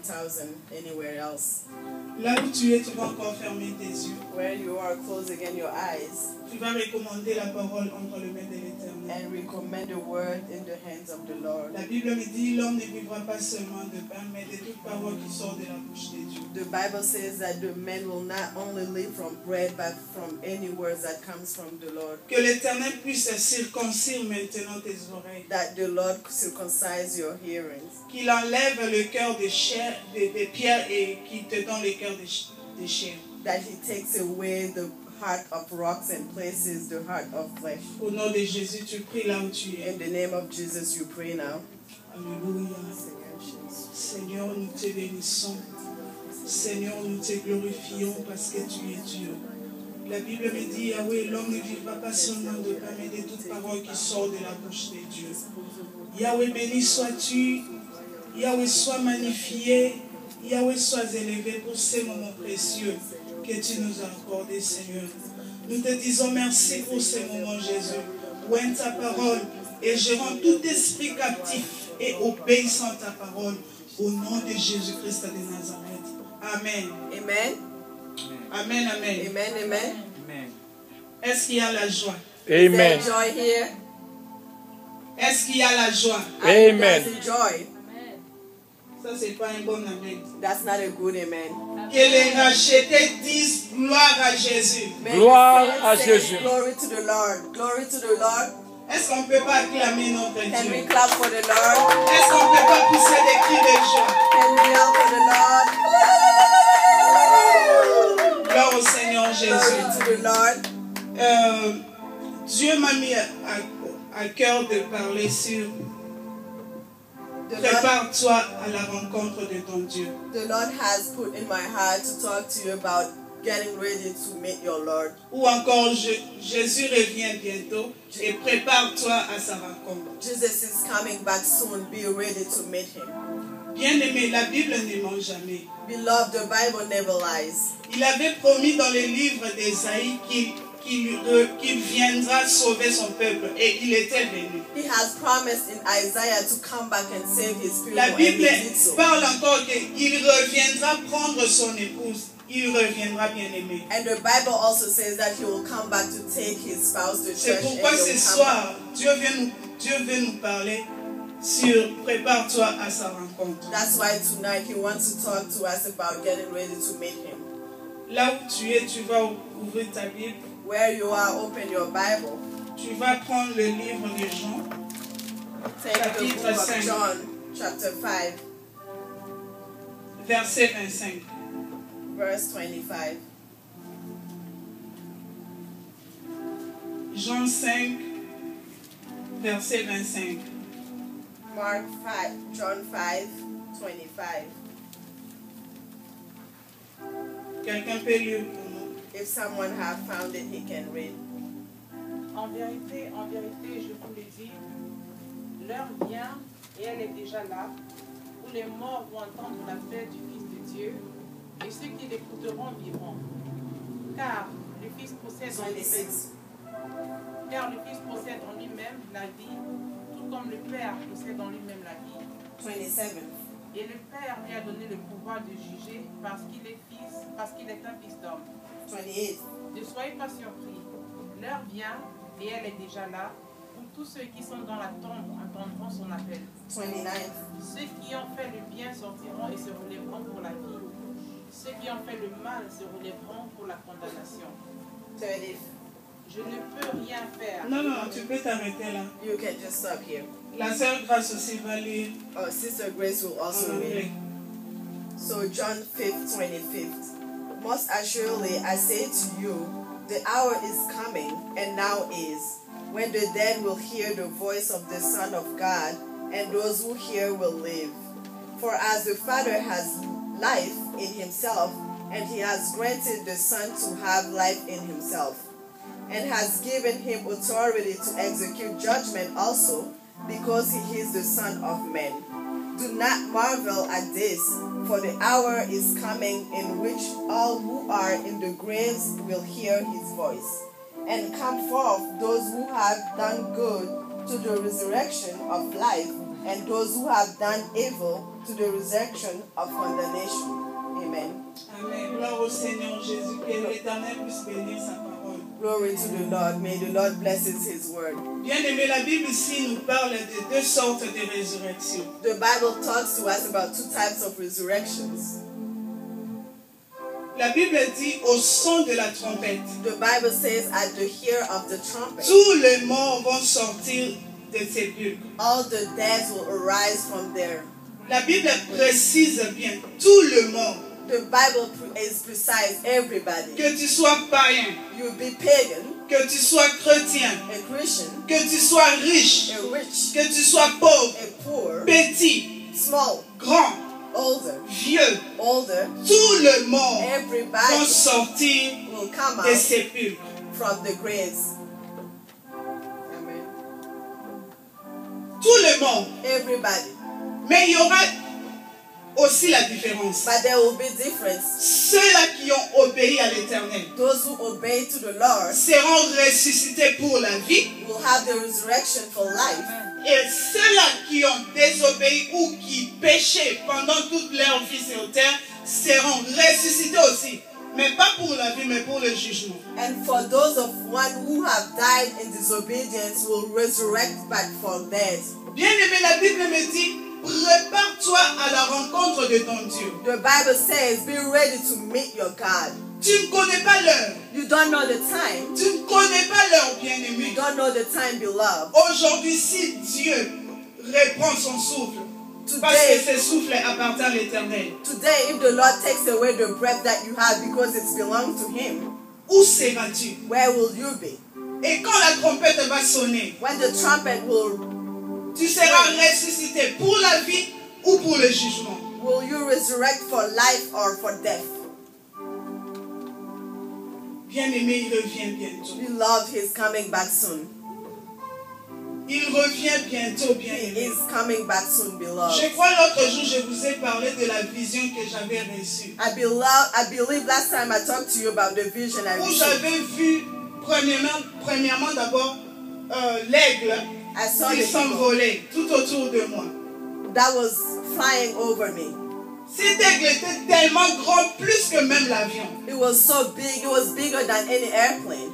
1,000 anywhere else. Là où tu es, tu vas encore fermer tes yeux. Where you are, close again your eyes. Tu vas recommander la parole entre les mains de l'Éternel. And recommend the word in the hands of the Lord. La Bible me dit, l'homme ne vivra pas seulement de pain, mais de toute parole qui sort de la bouche de Dieu. The Bible says that the man will not only live from bread, but from any words that comes from the Lord. Que l'Éternel puisse circoncire maintenant tes oreilles. That the Lord circumcise your hearings. Qu'il enlève le cœur de chair, de pierre et qu'il te donne le cœur de chair. That he takes away the heart of rocks and places the heart of flesh. Au nom de Jésus, tu pries là où tu es. In the name of Jesus, you pray now. Alléluia. Seigneur, nous te bénissons. Seigneur, nous te glorifions parce que tu es Dieu. La Bible me dit, Yahweh, l'homme ne vivra pas seulement de pain, mais de toute parole qui sort de la bouche de Dieu. Yahweh, béni sois-tu. Yahweh, sois magnifié. Yahweh, sois élevé pour ces moments précieux que tu nous as accordés, Seigneur. Nous te disons merci pour ces moments, Jésus. Ouvre ta parole et je rends tout esprit captif et obéissant à ta parole au nom de Jésus-Christ de Nazareth. Amen. Amen. Amen, amen. Amen, amen. Est-ce qu'il y a la joie? Amen. Is there joy here? Est-ce qu'il y a la joie? Amen. There's joy. Ça, c'est pas un bon amen. That's not a good amen. Que les rachetés disent gloire à Jésus. Gloire May the à saints Jésus. say, glory to the Lord. Glory to the Lord. Est-ce qu'on ne peut pas acclamer notre Can we Dieu? clap for the Lord? Est-ce qu'on ne peut pas pousser des cris de joie? Can we yell for the Lord? Gloire au Seigneur Glory Jésus. to the Lord. Dieu m'a mis à cœur de parler sur The Lord, prépare-toi à la rencontre de ton Dieu. the Lord has put in my heart to talk to you about getting ready to meet your Lord. Ou encore Jésus revient bientôt et prépare-toi à sa rencontre. Jesus is coming back soon. Be ready to meet him. Bien-aimé, la Bible ne ment jamais. Beloved, the Bible never lies. Il avait promis dans le livre d'Ésaïe qu'il viendra sauver son peuple et il était venu. He has promised in Isaiah to come back and save his people. La And he Bible did so. parle encore qu'il reviendra prendre son épouse. Il reviendra, bien-aimé. And the Bible also says that he will come back to take his spouse to C'est church. pourquoi And he ce will come soir, Dieu veut nous parler sur prépare-toi à sa rencontre. back. That's why tonight he wants to talk to us about getting ready to meet him. Là où tu es, tu vas ouvrir ta Bible. Where you are, open your Bible. Tu vas prendre le livre de Jean, Take the Chapitre book of 5. John, chapter 5, verset 25. verse 25. Jean 5, verset 25. Mark 5, John 5, 25. Quelqu'un peut lire pour nous? If someone have found it, he can read. En vérité, je vous le dis, l'heure vient, et elle est déjà là, où les morts vont entendre l'appel du Fils de Dieu, et ceux qui l'écouteront vivront. Car le Fils possède en lui-même, 26. la vie, tout comme le Père possède en lui-même la vie. 27. Et le Père lui a donné le pouvoir de juger parce qu'il est un fils d'homme. 28. Ne soyez pas surpris. L'heure vient, et elle est déjà là, où tous ceux qui sont dans la tombe entendront son appel. 29. Ceux qui ont fait le bien sortiront et se relèveront pour la vie. Ceux qui ont fait le mal se relèveront pour la condamnation. 30. Je ne peux rien faire. Non, tu peux t'arrêter là. You can just stop here. La sœur Grâce aussi va lire Oh, Sister Grace will en also read. anglais. So John 5, 25. Most assuredly I say to you, the hour is coming, and now is, when the dead will hear the voice of the Son of God, and those who hear will live. For as the Father has life in himself, and he has granted the Son to have life in himself, and has given him authority to execute judgment also, because he is the Son of Man. Do not marvel at this, for the hour is coming in which all who are in the graves will hear his voice, and come forth those who have done good to the resurrection of life, and those who have done evil to the resurrection of condemnation. Amen. Amen. Gloire au Seigneur Jésus. Que l'Éternel puisse bénir sa parole. Glory to the Lord. May the Lord bless his word. Bien-aimé, la Bible ici nous parle de deux sortes de résurrections. The Bible talks to us about two types of resurrections. La Bible dit au son de la trompette. The Bible says at the hear of the trumpet, Tous les morts vont sortir des sépulcres. all the dead will arise from there. La Bible précise bien, tout le monde, The Bible is precise. Everybody. que tu sois païen, You be pagan, que tu sois chrétien, a Christian, que tu sois riche, a rich, que tu sois pauvre, a poor, petit, small, grand, older, vieux, older. tout le monde vont Everybody sortir will come des out sépulcres. from the graves. Amen. Tout le monde. Everybody. Mais il y aura aussi la différence. But there will be difference. Ceux-là qui ont obéi à l'Éternel Those who obey to the Lord seront ressuscités pour la vie. will have the resurrection for life. Et ceux-là qui ont désobéi ou qui péchaient pendant toute leur vie sur terre seront ressuscités aussi. Mais pas pour la vie, mais pour le jugement. And for those of one who have died in disobedience will resurrect back from death. Bien-aimé, la Bible me dit, prépare-toi à la rencontre de ton Dieu. The Bible says, be ready to meet your God. Tu ne connais pas l'heure. You don't know the time. Tu ne connais pas l'heure, You bien-aimé. don't know the time, beloved. Aujourd'hui, si Dieu reprend son souffle, parce que ce souffle appartient à l'Éternel, Today, if the Lord takes away the breath that you have because it belongs to Him, où seras-tu? where will you be? Et quand la trompette va sonner, When the trumpet tu seras ressuscité pour la vie ou pour le jugement. will you resurrect for life or for death? Bien-aimé, il revient bientôt. Beloved, He's coming back soon. Il revient bientôt, He bien-aimé. is coming back soon, beloved. Je crois l'autre jour, je vous ai parlé de la vision que j'avais reçue. I believe last time I talked to you about the vision I Où received. j'avais vu, premièrement d'abord, l'aigle I saw qui the eagle s'envolait tout autour de moi. that was flying over me. Cet aigle était tellement grand, plus que même l'avion. It was so big, it was bigger than any airplane.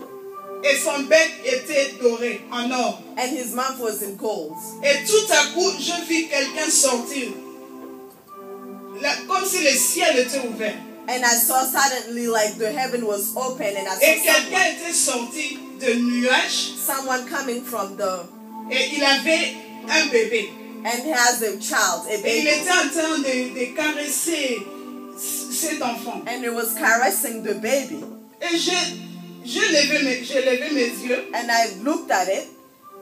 Et son bec était doré, en or. And his mouth was in gold. Et tout à coup, je vis quelqu'un sortir. Comme si le ciel était ouvert. And I saw suddenly like the heaven was open and I Et saw quelqu'un était sorti de nuages. someone coming from the, Et il avait un bébé. and he has a child, a Et il baby. était en train de caresser cet enfant. And he was caressing the baby. Et j'ai levé mes yeux. And I looked at it.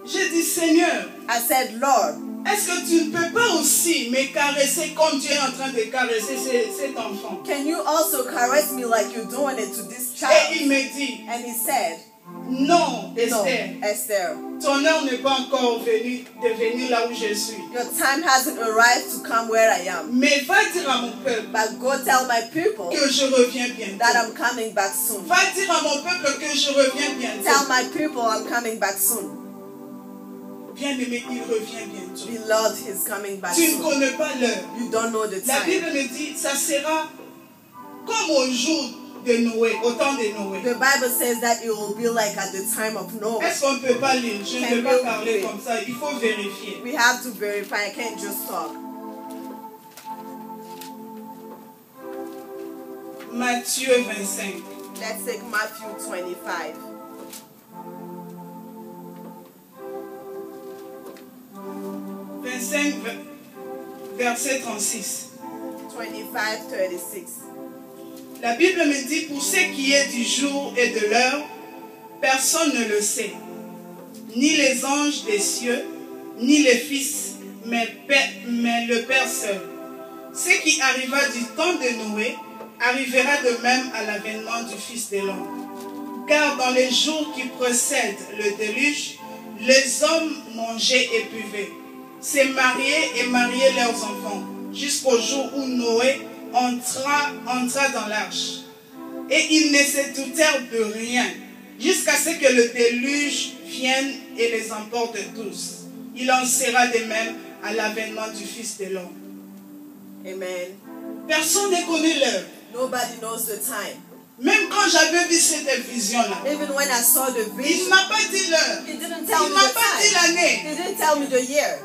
J'ai dit, Seigneur, I said, Lord, est-ce que tu ne peux pas aussi me caresser comme tu es en train de caresser cet enfant? can you also caress me like you're doing it to this Et child? il me dit, And he said, non, no, Esther, Esther, ton heure n'est pas encore venue de venir là où je suis. your time hasn't arrived to come where I am. Mais va dire à mon peuple But go tell my people que je reviens bientôt. that I'm coming back soon. Va dire à mon peuple que je reviens bientôt. Tell my people I'm coming back soon. Bien-aimé, il revient bientôt. Beloved, he's coming back Tu ne soon. connais pas l'heure. You don't know the La Bible time. me dit, ça sera comme au jour de Noé, au temps de Noé. The Bible says that it will be like at the time of Noah. Est-ce qu'on ne peut pas lire? Je ne Can peux pas you parler read? comme ça. Il faut vérifier. We have to verify. I can't just talk. Matthieu 25. Let's take Matthew 25. Verset 36. 25:36. La Bible me dit, pour ce qui est du jour et de l'heure, personne ne le sait. Ni les anges des cieux, ni les fils, mais le Père seul. Ce qui arriva du temps de Noé, arrivera de même à l'avènement du Fils de l'homme. Car dans les jours qui précèdent le déluge, les hommes mangeaient et buvaient, se mariaient et mariaient leurs enfants, jusqu'au jour où Noé entra dans l'arche. Et ils ne se doutèrent de rien, jusqu'à ce que le déluge vienne et les emporte tous. Il en sera de même à l'avènement du Fils de l'homme. Amen. Personne ne connaît l'heure. Nobody knows the time. Même quand j'avais vu cette vision-là, Even when I saw the il ne vision, m'a pas dit l'heure. he didn't Il tell ne me m'a the pas dit time. l'année. He didn't tell me the year.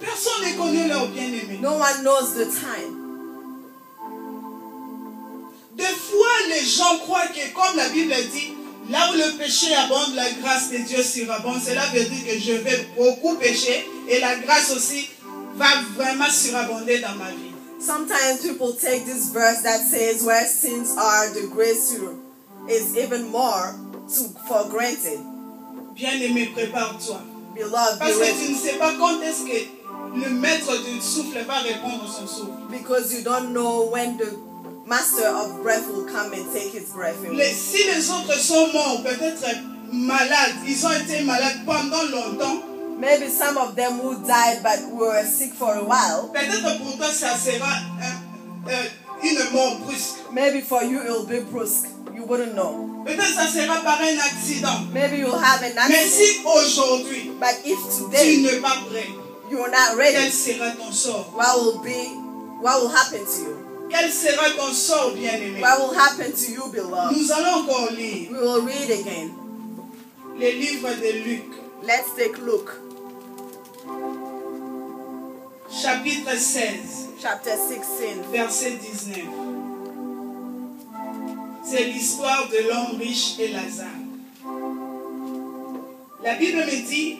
Personne ne connaît l'heure, bien-aimé. No one knows the time. Des fois, les gens croient que, comme la Bible dit, là où le péché abonde, la grâce de Dieu surabonde. Cela veut dire que je vais beaucoup pécher et la grâce aussi va vraiment surabonder dans ma vie. Sometimes people take this verse that says where sins are, the grace is even more for granted. Bien-aimé, prépare-toi. Beloved, Parce be que ready. tu ne sais pas quand est-ce que le maître du souffle va répondre son souffle. Because you don't know when the master of breath will come and take his breath away. Si les autres sont morts, peut-être malades, ils ont été malades pendant longtemps, Maybe some of them who died but were sick for a while. peut-être pour toi ça sera une mort brusque. Maybe for you it will be brusque. You wouldn't know. Peut-être ça sera par un accident. Maybe you'll have an Mais accident. si aujourd'hui, But if tu today n'es pas prêt, you're not quel ready, sera ton sort? what will happen to you? Quel sera ton sort, bien-aimé? What will happen to you, beloved? Nous allons encore lire We will read again. les livres de Luc, Let's take a look. chapitre 16, Chapter 16. verset 19. C'est l'histoire de l'homme riche et Lazare. La Bible me dit,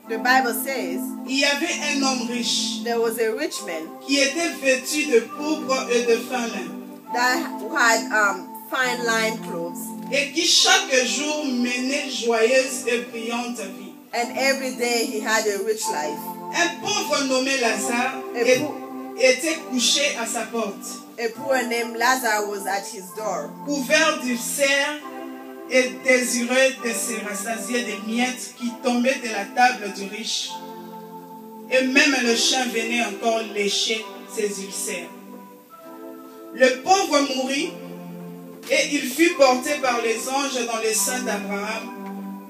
The Bible says il y avait un homme riche there was a rich man qui était vêtu de pourpre et de fin lin, that had fine line clothes, et qui chaque jour menait joyeuse et brillante vie. and every day he had a rich life. Un pauvre nommé Lazare était couché à sa porte, A poor named Lazarus was at his door, couvert d'ulcères et désireux de se rassasier des miettes qui tombaient de la table du riche. Et même le chien venait encore lécher ses ulcères. Le pauvre mourut et il fut porté par les anges dans le sein d'Abraham.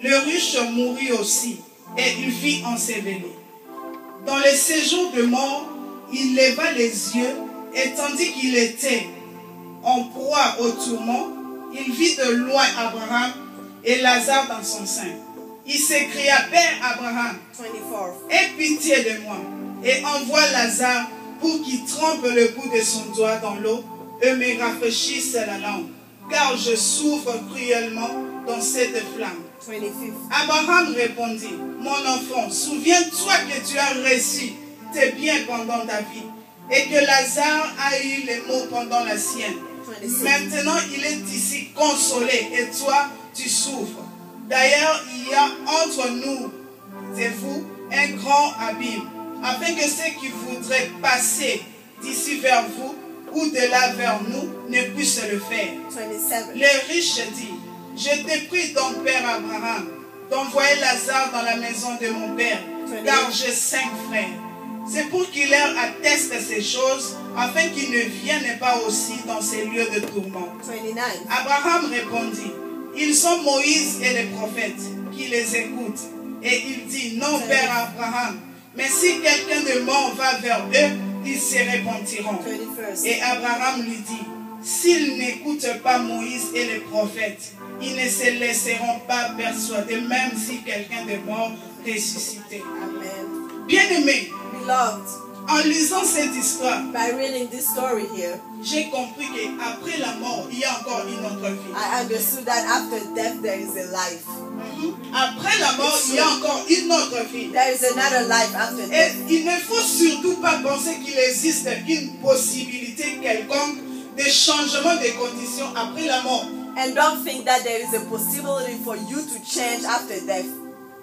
Le riche mourut aussi et il fut enseveli. Dans le séjour de mort, il leva les yeux et tandis qu'il était en proie au tourment, il vit de loin Abraham et Lazare dans son sein. Il s'écria, Père Abraham, 24. aie pitié de moi et envoie Lazare pour qu'il trempe le bout de son doigt dans l'eau et me rafraîchisse la langue, car je souffre cruellement dans cette flamme. 25. Abraham répondit, mon enfant, souviens-toi que tu as reçu tes biens pendant ta vie et que Lazare a eu les maux pendant la sienne. 26. Maintenant, il est ici consolé et toi, tu souffres. D'ailleurs, il y a entre nous et vous un grand abîme, afin que ceux qui voudraient passer d'ici vers vous ou de là vers nous ne puissent le faire. 27. Le riche dit, je te prie donc, Père Abraham, d'envoyer Lazare dans la maison de mon père, car j'ai 5 frères. C'est pour qu'il leur atteste ces choses, afin qu'ils ne viennent pas aussi dans ces lieux de tourment. 29. Abraham répondit, ils sont Moïse et les prophètes qui les écoutent. Et il dit, non, Père Abraham, mais si quelqu'un de mort va vers eux, ils se repentiront. 31. Et Abraham lui dit, s'ils n'écoutent pas Moïse et les prophètes, ils ne se laisseront pas persuader, même si quelqu'un de mort ressuscité. Amen. Bien-aimé, Beloved, en lisant cette histoire, by reading this story here, j'ai compris qu'après la mort, il y a encore une autre vie. I understood that after death there is a life. Après la mort, il y a encore une autre vie. There is another life after Et death. il ne faut surtout pas penser qu'il existe une possibilité quelconque de changement de conditions après la mort. And don't think that there is a possibility for you to change after death.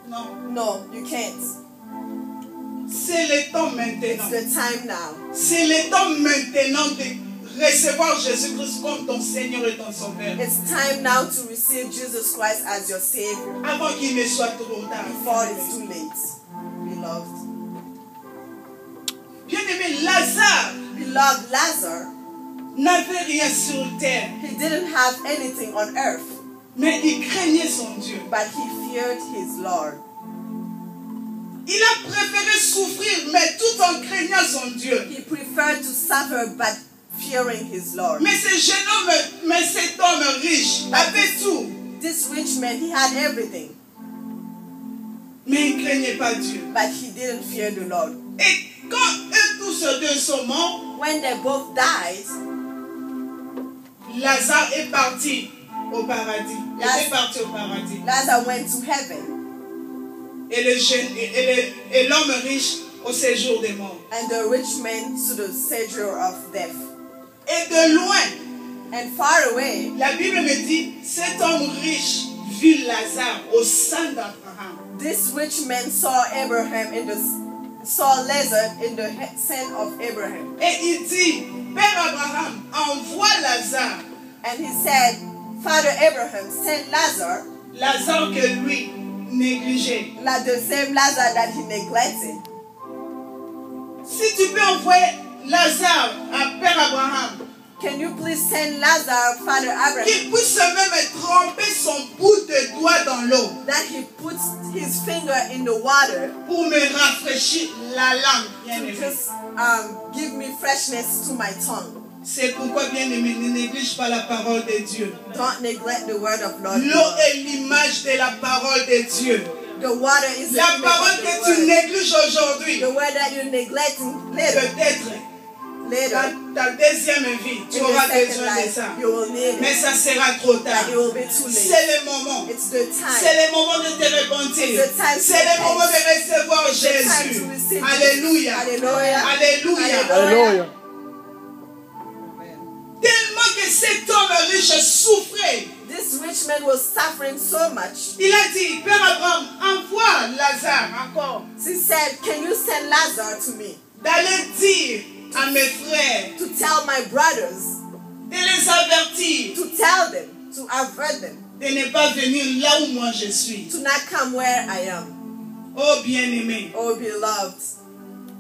Non. No, you can't. C'est le temps It's maintenant. the time now. C'est le temps maintenant de recevoir Jésus-Christ comme ton Seigneur et ton Sauveur. It's time now to receive Jesus Christ as your Savior Avant qu'il ne soit trop tard. before it's too late. Beloved. Bien-aimé, Lazare Beloved, Lazarus, n'avait rien sur terre, he didn't have anything on earth, mais il craignait son Dieu. but he feared his Lord. Il a préféré souffrir, mais tout en craignant son Dieu. He preferred to suffer but fearing his Lord. Mais cet homme riche avait tout. This rich man, he had everything, Mais il ne craignait pas Dieu. but he didn't fear the Lord. Et quand eux tous deux sont morts, When they both died, Lazare est parti au paradis. Il Lazare- est parti au paradis. Lazarus went to heaven, Et l'homme riche au séjour des morts. and the rich man to the séjour of death. Et de loin, And far away, la Bible me dit, cet homme riche vit Lazare au sein d'Abraham. this rich man saw Lazarus in the sin of Abraham. Et il dit, Père Abraham, envoie Lazare. And he said, Father Abraham, send Lazarus, Lazare que lui négligeait. like the same Lazarus that he neglected. Si tu peux envoyer Lazare à Père Abraham, Can you please send Lazarus, Father Abraham, qu'il puisse même tremper son bout de doigt dans l'eau that he puts his finger in the water pour me rafraîchir la langue, to bien-aimé. just give me freshness to my tongue. C'est pourquoi, bien-aimé, ne néglige pas la parole de Dieu. Don't neglect the word of Lord. L'eau est l'image de la parole de Dieu. The water is the La image parole of que the tu word. négliges aujourd'hui, The word that you're neglecting later, peut-être dans ta deuxième vie, tu in auras the second besoin de life, ça. you will need Mais it, ça sera trop tard. but it will be too late. C'est le moment. It's the time. C'est le moment de te repentir. It's the time to C'est le repent. moment de recevoir It's the time Jésus. to receive Alléluia. Jesus. Hallelujah. Alléluia. Alléluia. Tellement que cet homme riche souffrait. This rich man was suffering so much. Il a dit, Père Abraham, envoie Lazare encore He said, can you send Lazarus to me d'aller dire à mes frères, to tell my brothers, de les avertir, to tell them, to avert them, de ne pas venir là où moi je suis. to not come where I am. Oh bien-aimé. Oh, beloved.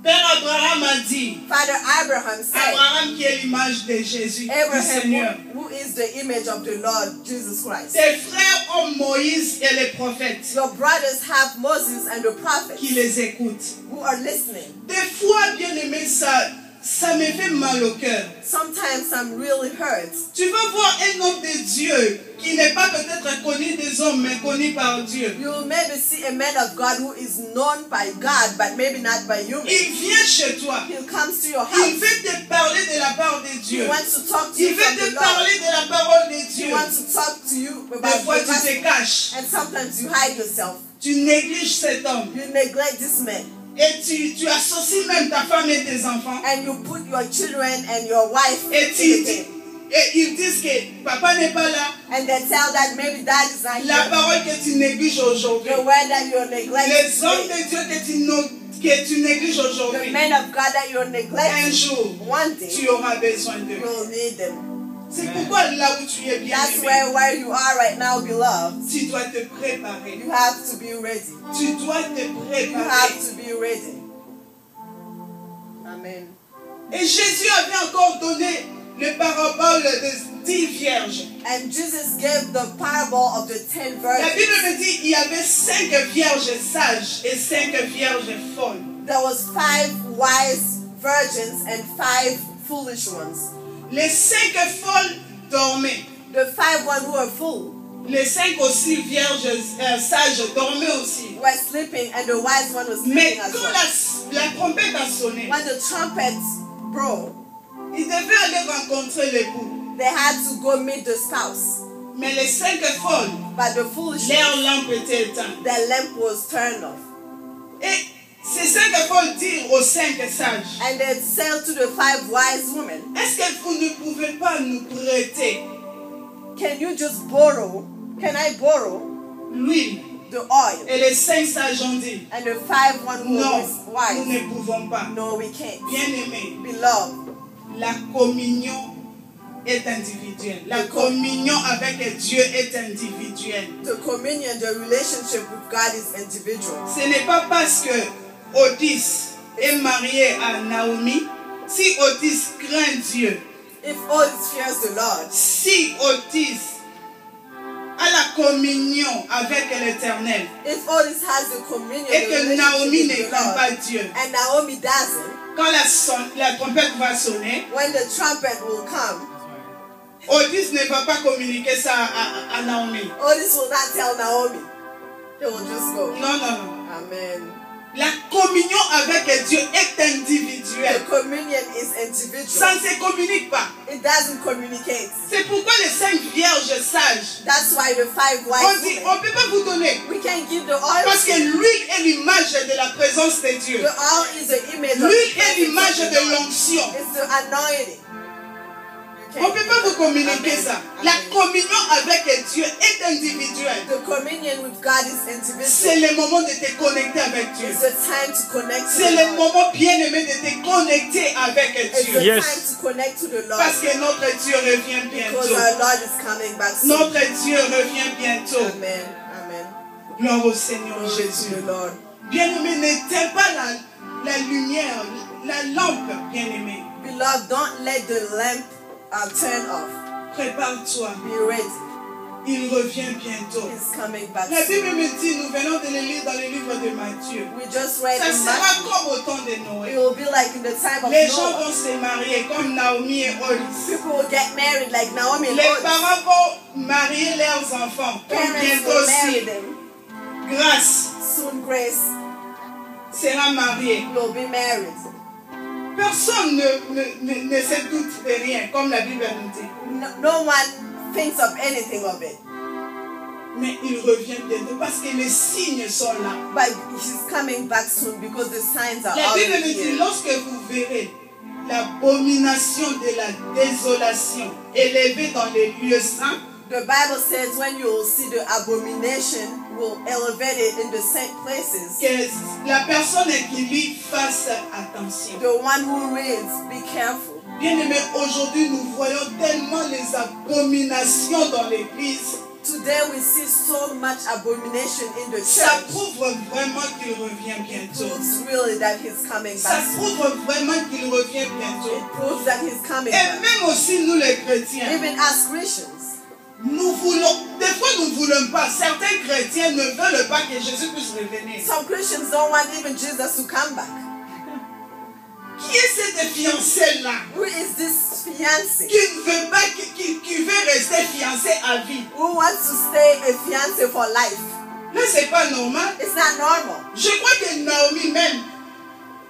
Père Abraham a dit, Father Abraham said, Abraham qui est l'image de Jésus, du Seigneur. Abraham, who is the image of the Lord Jesus Christ. Tes frères ont Moïse et les prophètes Your brothers have Moses and the prophets qui les écoutent. who are listening. Des fois, bien-aimé, ça me fait mal au cœur. Sometimes I'm really hurt. Tu vas voir un homme de Dieu qui n'est pas peut-être connu des hommes, mais connu par Dieu. You will maybe see a man of God who is known by God, but maybe not by humans. Il vient chez toi. He comes to your Il house. veut te parler de la part de He Dieu. wants to talk to Il you veut from the te Lord. parler de la parole de He Dieu. wants to talk to you Des about fois, the tu te gospel. caches. And sometimes you hide yourself. Tu négliges cet homme. You neglect this man. Et tu associes même ta femme et tes enfants. And you put your children and your wife Et, in the game. et ils disent que papa n'est pas là. And they tell that maybe dad is not La here. parole que tu négliges aujourd'hui. The word that you're neglecting. Les hommes de Dieu que tu négliges The aujourd'hui. men of God that you're Un neglecting. jour, One day, tu auras besoin d'eux. you'll need them. C'est pourquoi là où tu es bien That's aimé, where you are right now, beloved. tu dois te préparer. You have to be ready. Tu dois te You préparer. have to be ready. Amen. Et Jésus avait encore donné le parabole des 10 vierges. And Jesus gave the parable of the 10 La virgins. Bible me dit qu'il y avait 5 vierges sages et 5 vierges folles. There was 5 wise virgins and 5 foolish ones. Les 5 folles dormaient. The 5 ones who were full Les 5 aussi vierges sages dormaient aussi. were sleeping, and the wise one was Mais sleeping as quand well. la trompette a sonné, When the trumpet broke, ils devaient aller rencontrer l'époux. they had to go meet the spouse. Mais les 5 folles, But the foolish leur ones, lampe était éteinte. their lamp was turned off. Et ces 5 folles dirent aux 5 sages, And they said to the 5 wise women, est-ce que vous ne pouvez pas nous prêter can you just borrow, can I borrow l'huile? the oil? Et les 5 sages ont dit, And the 5 one who non, was nous wise, ne pouvons pas. no, we can't. Bien-aimé, Beloved, la communion est individuelle. La communion avec Dieu est individuelle. the communion, the relationship with God is individual. Ce n'est pas parce que Otis est marié à Naomi, si Otis craint Dieu, If Otis fears the Lord, si Otis a la communion avec l'Éternel If Otis has the communion, et the que relationship Naomi with ne the craint Lord, pas Dieu, and Naomi doesn't, quand la trompette va sonner, when the trumpet will come, Otis ne va pas communiquer ça à Naomi. Otis will not tell Naomi. They will just go. Non, non, non. Amen. La communion avec Dieu est The individuelle. communion is Ça individual. ne se communique pas. It doesn't communicate. C'est pourquoi les 5 vierges sages, That's why the 5 on wise dit, women, on ne peut pas vous donner. we can give the oil. Parce que l'huile est l'image de la présence de Dieu. The oil is the image of L'huile the est presence l'image of de the Lord. l'onction. It's the anointing. You On ne can't peut pas give vous communiquer Amen. ça. La Amen. communion avec Dieu est individuelle. The communion with God is C'est individual. le moment de te connecter avec Dieu. It's the time to connect to C'est the le Lord. moment bien-aimé de te connecter avec It's Dieu. the Yes. time to connect to the Lord. Parce que notre Dieu revient Because bientôt. our Lord is coming back soon. Notre Dieu revient bientôt. Amen. Amen. Gloire au Seigneur Glory to Jésus. the Lord. Bien-aimé, n'éteins pas la lumière, la lampe, bien-aimé. Beloved, don't let the lamp turn off. Prépare-toi. Be ready. Il revient bientôt. He's coming back La soon. Bible me dit, nous venons de le lire dans le livre de Matthieu. We just read Ça in sera Matthew. comme au temps de It Noé. will be like in the time of Les gens Noah. vont se marier comme Naomi et Olis. People will get married like Naomi and Les Otis. parents vont marier leurs enfants. Comme Parents bientôt will marry aussi, them. Grâce Soon Grace sera mariée. will be married. Personne ne se doute de rien, comme la Bible nous dit. No one thinks of anything of it. Mais il revient bientôt parce que les signes sont là. But he's coming back soon because the signs are La Bible already nous dit, here. lorsque vous verrez l'abomination de la désolation élevée dans les lieux saints, The Bible says when you will see the abomination will elevate it in the same places. que la personne qui lit fasse attention. The one who reads, be careful. Bien-aimés, aujourd'hui nous voyons tellement les abominations dans l'église. Today we see so much abomination in the Ça church. prouve vraiment qu'il revient It bientôt. proves really that he's coming Ça back soon. prouve vraiment qu'il revient bientôt. It proves that he's coming Et back. même aussi nous les chrétiens, Even as Christians, nous voulons, des fois nous ne voulons pas, certains chrétiens ne veulent pas que Jésus puisse revenir. some Christians don't want even Jesus to come back. Qui est cette fiancée-là Who is this fiancé? qui ne veut pas, qui veut rester fiancée à vie? Who wants to stay a fiancé for life? Là, c'est pas normal. It's not normal. Je crois que Naomi même,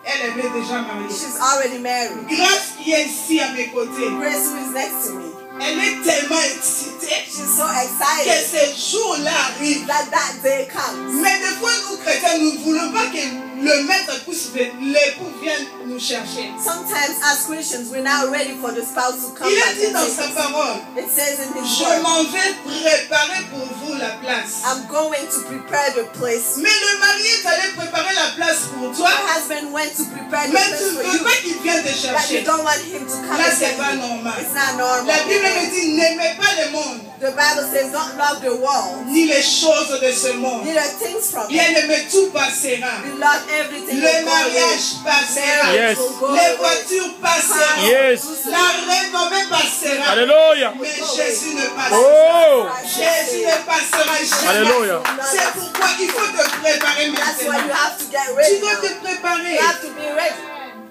elle est déjà mariée. She's already married. Grâce qui est ici à mes côtés, Grace, who is next to me, elle est tellement excitée she's so que excited ce jour-là arrive. that day comes. Mais des fois, nous chrétiens, nous ne voulons pas que le maître puisse venir, l'époux vienne nous chercher. Sometimes as Christians, we're not ready for the spouse to come Il back. a dit and dans take sa us. parole, It says in his je word, m'en vais préparer pour vous la place. I'm going to prepare the place. Mais le mari est allé préparer la place pour toi, Your husband went to prepare the mais place tu ne for veux you, pas qu'il vienne te but you chercher. don't want him to come Là, and c'est get pas you. normal. It's not normal. La Bible me dit, n'aimez pas le monde, The Bible says, don't love the world, ni les choses de ce monde. neither things from it. Bien aimé, tout passera. Beloved, everything Le will go away. mariage passera. Yes. Marriage will go Les away. voitures passeront. Yes. La renommée passera. Alléluia. Mais Jésus ne passera. Oh. Jésus ne passera jamais. Alléluia. C'est pourquoi il faut te préparer That's why you maintenant. have to get Tu ready dois now. te préparer. You have to be ready.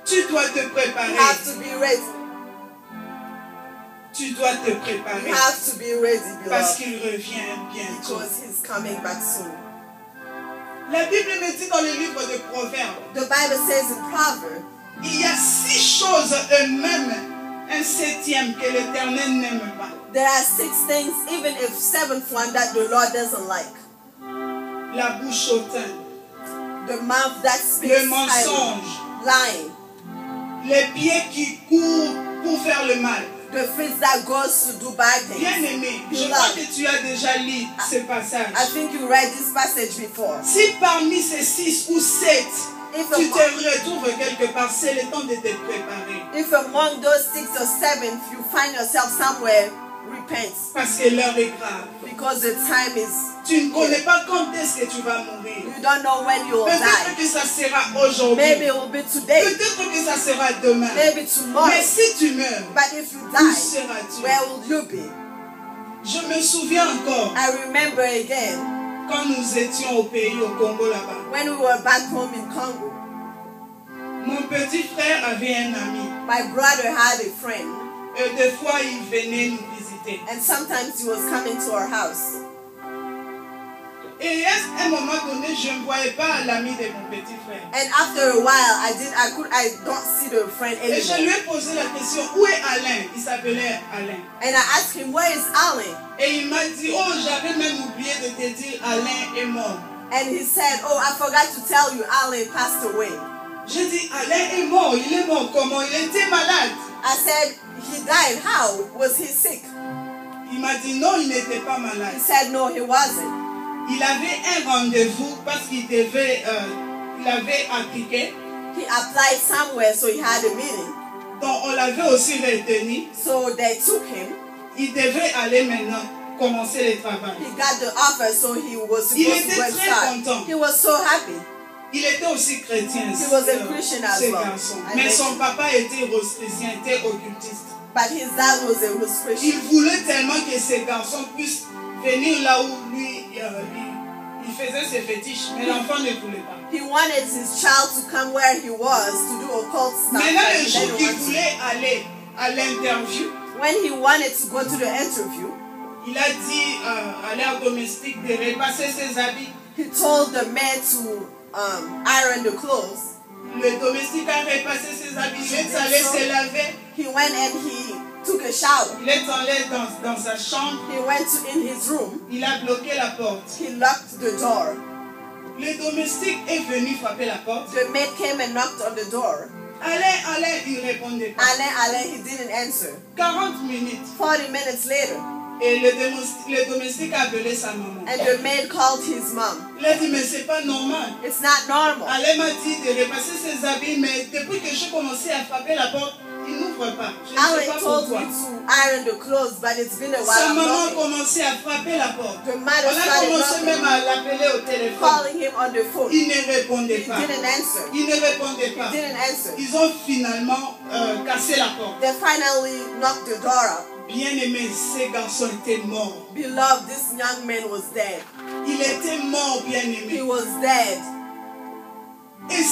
Tu dois te You préparer. have to be ready. Tu dois te You préparer. have to be ready, Parce beloved, qu'il revient bientôt. because he's coming back soon. La Bible me dit dans le livre de Proverbes, The Bible says in Proverbs, il y a 6 choses et même un 7e que l'Éternel n'aime pas. there are 6 things, even if 7th one that the Lord doesn't like. La bouche hautaine, The mouth that speaks le idly, mensonge, lying. les pieds qui courent pour faire le mal. The feet that goes to do bad things. Bien-aimé, je crois que tu as déjà lu ce passage. I think you read this passage before. Si parmi ces 6 ou 7, If tu te among, retrouves quelque part, c'est le temps de te préparer. if among those 6 or 7 you find yourself somewhere, repent, Parce que l'heure est grave. because the time is. Tu ne connais pas quand est-ce que tu vas mourir. You don't know when you will Peut-être die. que ça sera aujourd'hui. Maybe it will be today. Peut-être que ça sera demain. Maybe tomorrow. Mais si tu meurs, But if you où die, seras-tu? where will you be? Je me souviens encore I remember again quand nous étions au pays, au Congo là-bas. when we were back home in Congo. Mon petit frère avait un ami. My brother had a friend, Et des fois, il venait nous visiter. and sometimes he was coming to our house. Et à un moment donné, je ne voyais pas l'ami de mon petit frère. And after a while, I don't see the friend Et je lui anymore. ai posé la question, où est Alain? Il s'appelait Alain. And I asked him, where is Alan? Et il m'a dit, oh, j'avais même oublié de te dire, Alain est mort. And he said, oh, I forgot to tell you, Alan passed away. J'ai dit, Alain est mort. Il est mort comment? Il était malade. I said, he died. How? Was he sick? Il m'a dit, non, il n'était pas malade. He said, no, he wasn't. Il avait un rendez-vous parce qu'il devait, il avait appliqué. He applied somewhere, so he had a meeting. Donc on l'avait aussi retenu. So they took him. Il devait aller maintenant commencer le travail. He got the offer, so he was Il supposed to était go and très start. content. He was so happy. Il était aussi chrétien. He was a Christian as ce well. garçon. I Mais met son him. papa était chrétien, était occultiste. But his dad was Il Christian. voulait tellement que ce garçon puisse venir là où lui, il faisait ses fétiches. Mais l'enfant ne voulait pas. He wanted his child to come where he was to do occult stuff. Maintenant, but le he jour didn't qu'il want to. voulait aller à l'interview, When he wanted to go to the interview, il a dit à l'air domestique de repasser ses habits. he told the man to iron the clothes. Le domestique a repassé ses habits. Il est allé se laver. He went and he took a shower. Il est allé dans sa chambre. He went in his room. Il a bloqué la porte. He locked the door. Le domestique est venu frapper la porte. The maid came and knocked on the door. Alain, il répondait pas. Alain, he didn't answer. 40 minutes. 40 minutes later, Et le domestique a appelé sa maman. and the maid called his mom. Il a dit, mais c'est pas normal. It's not normal. Alain m'a dit de repasser ses habits, mais depuis que j'ai commencé à frapper la porte, il n'ouvre pas. Je ne sais Alan pas told pourquoi. me to iron the clothes, but it's been a Sa while. I'm maman a knocking. commencé à frapper la porte. The On mother a started commencé même knocking, à l'appeler au téléphone. calling him on the phone. Il ne répondait He pas. didn't answer. Il ne répondait pas. He didn't answer. Ils ont finalement cassé la porte. They finally knocked the door out. Bien-aimé, ce garçon était mort. Beloved, this young man was dead. Il était mort, He bien-aimé. was dead. Et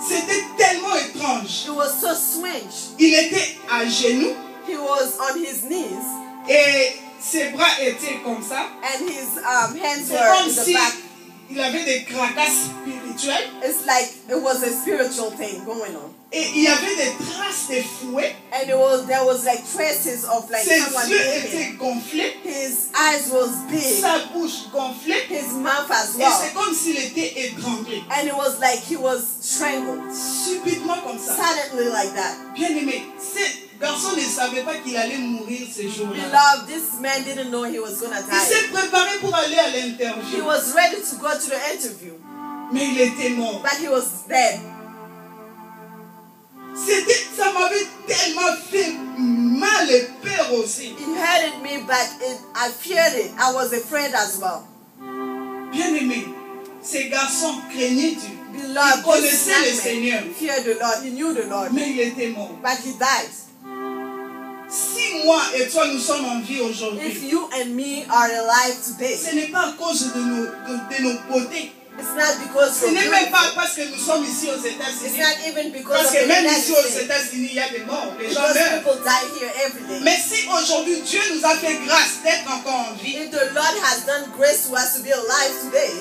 c'était tellement étrange. It was so strange. Il était à genoux He was on his knees, et ses bras étaient comme ça. and his hands C'est were comme in the si back. il avait des cracasses spirituelles. It's like it was a spiritual thing going on. Et il y avait des traces de fouet. And there was like traces of like Ses someone yeux hitting him. étaient gonflés. His eyes was big, Sa bouche gonflée. his mouth as Et well. c'est comme s'il était étranglé. And it was like he was strangled. Subitement comme ça. Suddenly like that. Bien-aimé, ce garçon ne savait pas qu'il allait mourir ce jour-là. Beloved, this man didn't know he was gonna Il die. s'est préparé pour aller à He l'interview. was ready to go to the interview, Mais il était mort. but he was dead. Ça m'avait tellement fait mal et peur aussi. It hurted me, but I feared it. I was afraid as well. Bien-aimé, ces garçons craignaient Dieu. Il Beloved, this connaissait le young Seigneur. man feared the Lord. He knew the Lord, Mais il était mort. but he died. Si moi et toi nous sommes en vie If aujourd'hui, you and me are alive today, ce n'est pas à cause de nos beautés. it's not because Ce we're n'est même beautiful. pas parce que nous sommes ici aux It's États-Unis. not even because Parce of que the même United ici aux States. États-Unis, il y a des morts. Les gens Because meurent. people die here every day. Mais si aujourd'hui Dieu nous a fait grâce d'être encore en vie, If the Lord has done grace to us to be alive today,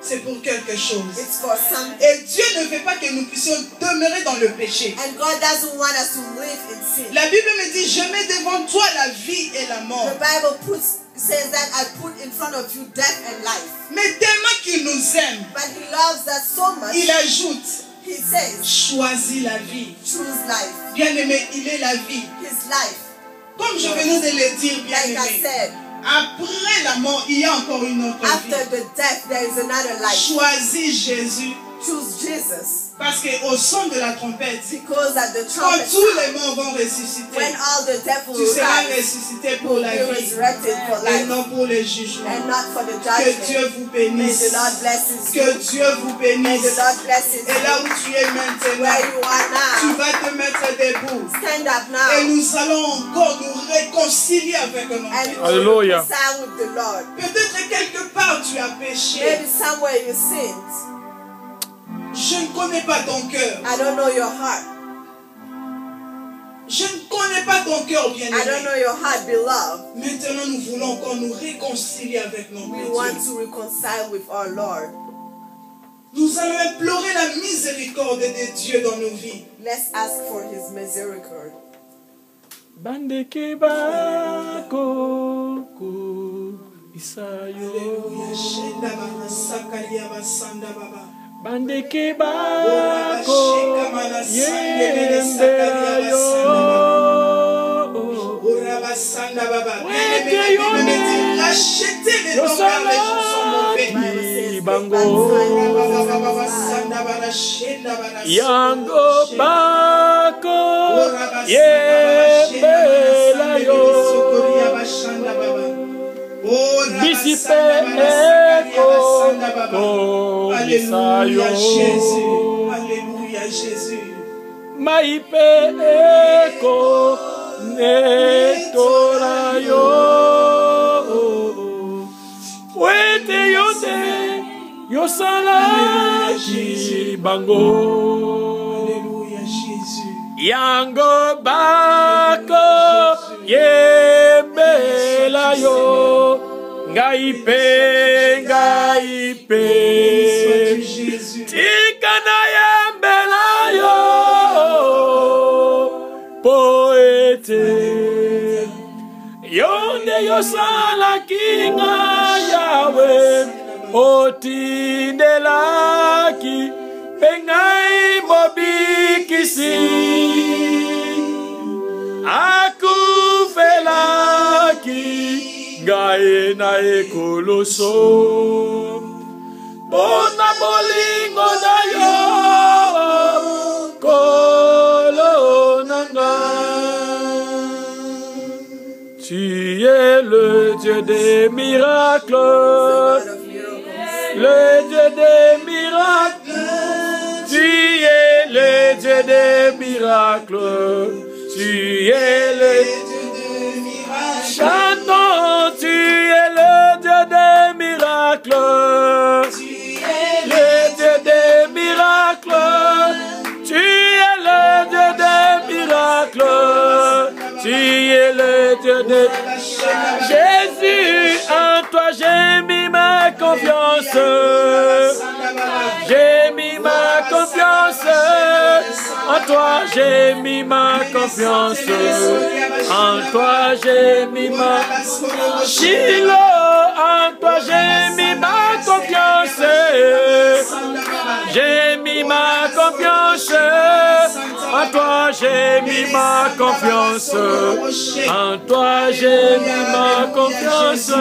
c'est pour quelque chose. it's for something. Et Dieu ne veut pas que nous puissions demeurer dans le péché. And God doesn't want us to live in sin. La Bible me dit, je mets devant toi la vie et la mort. The Bible says that I put in front of you death and life. Mais tellement qu'il nous aime, But He loves us so much, il ajoute, He says, choisis la vie. choose life. Bien-aimé, il est la vie. His life. Comme je venais de le dire, Like I bien-aimé, said, après la mort, il y a encore une autre after vie. the death, there is another life. Choisis Jésus. Choose Jesus. Parce qu'au son de la trompette, Because at the quand trumpet tous les sound, morts vont ressusciter, when all the devils tu seras rise, ressuscité pour will la be vie resurrected for et life non pour le jugement. and not for the Que Dieu judgment. vous May bénisse. the Lord bless you. Que Dieu vous May the bénisse. Lord bless you. Et là où tu es maintenant, Where you are tu now, vas te mettre debout. stand up Et now. nous allons encore nous réconcilier réconcilier avec un and autre. you Hallelujah. reconcile with the Lord. Peut-être quelque part tu as péché. Maybe somewhere you sinned. Je ne connais pas ton cœur. I don't know your heart. Je ne connais pas ton cœur, I don't bien-aimé. know your heart, beloved. Maintenant, nous voulons encore nous réconcilier avec notre We Dieu. want to reconcile with our Lord. Nous allons implorer la miséricorde de Dieu dans nos vies. Let's ask for His misericordia. Bandeke bako ko isayo. Alléluia. Shenda baba, sakalia basanda baba. Bandeke bako yemberayo. Urabasanda baba. Bien-aimé, la Bible me dit, rachetez les dons car les jours sont mauvais. Yango bako yemberayo. Bisipe eko Alléluia komisayo. Jésus. Alléluia Jésus. Maipe eko netorayo. Wete yote yosala kibango. Alléluia Jésus. Yango bako yembelayo. Ngaipe ngaipe. Sois-tu Jésus. Tikana yembelayo. Poete. Yonde yosala kinga yawe. Otindelaki. Pengai mobikisi. Akufelaki. Gae na ekoloso. Bona bolingo na yo. Kolonanga. Tu es le Dieu des miracles. God of miracles. Le Dieu des miracles. Tu es le Dieu des miracles. Tu es le Chantons, tu es le Dieu des miracles. Le Dieu des miracles. Tu es le Dieu des miracles. Tu es le Dieu des Jésus, en toi j'ai mis ma confiance. J'ai mis ma confiance. En toi j'ai mis ma confiance. En toi j'ai mis ma Shiloh, en toi j'ai mis ma confiance. J'ai mis ma confiance. En toi j'ai mis ma confiance. En toi j'ai mis ma confiance.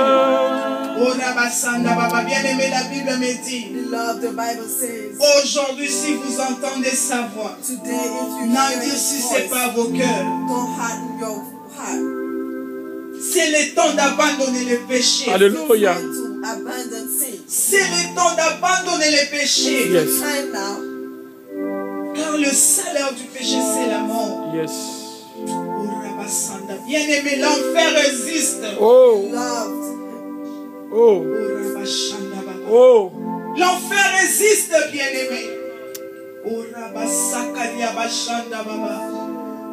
Bien-aimé, la Bible me dit, Beloved, the Bible says, aujourd'hui, si vous entendez sa voix, today if you hear n'endurcissez His pas voice, vos cœurs. don't harden your heart. C'est le temps d'abandonner le péché. Alléluia. Time to abandon sin. C'est le temps d'abandonner le péché. Yes. Time now. Car le salaire du péché, c'est la mort. Yes. Bien-aimé, l'enfer résiste. Oh. Loved. Oh. Oh. L'enfer résiste, bien-aimé.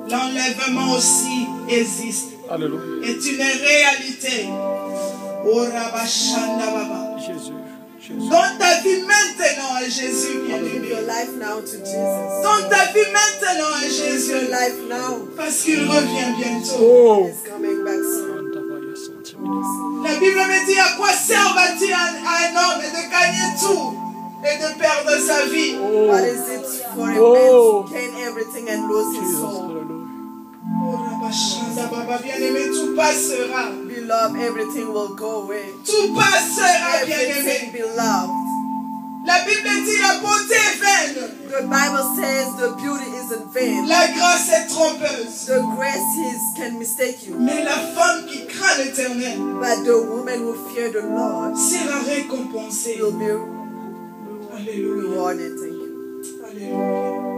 L'enlèvement aussi existe. Alléluia. Est une réalité. Jésus. Jésus. Donne ta vie maintenant à Jésus, Give bien-aimé. your life now to Jesus. Donne ta vie maintenant à Give Jésus. your life now. Parce qu'il revient bientôt. Oh. He's coming back soon. La Bible me dit à quoi servent-il à un homme de gagner tout et de perdre sa vie. Oh. What is it for a man Oh. to gain everything and lose his Jesus. soul? Hallelujah. Bien-aimé, tout passera. Beloved, everything will go away. Tout passera, Everything, bien-aimé. beloved. La Bible dit la beauté est vaine. The Bible says the beauty isn't vain. La grâce est trompeuse. The grace can mistake you. Mais la femme qui craint l'Éternel But the woman who fear the Lord sera récompensée. will be Alléluia. rewarded. Thank you. Alléluia.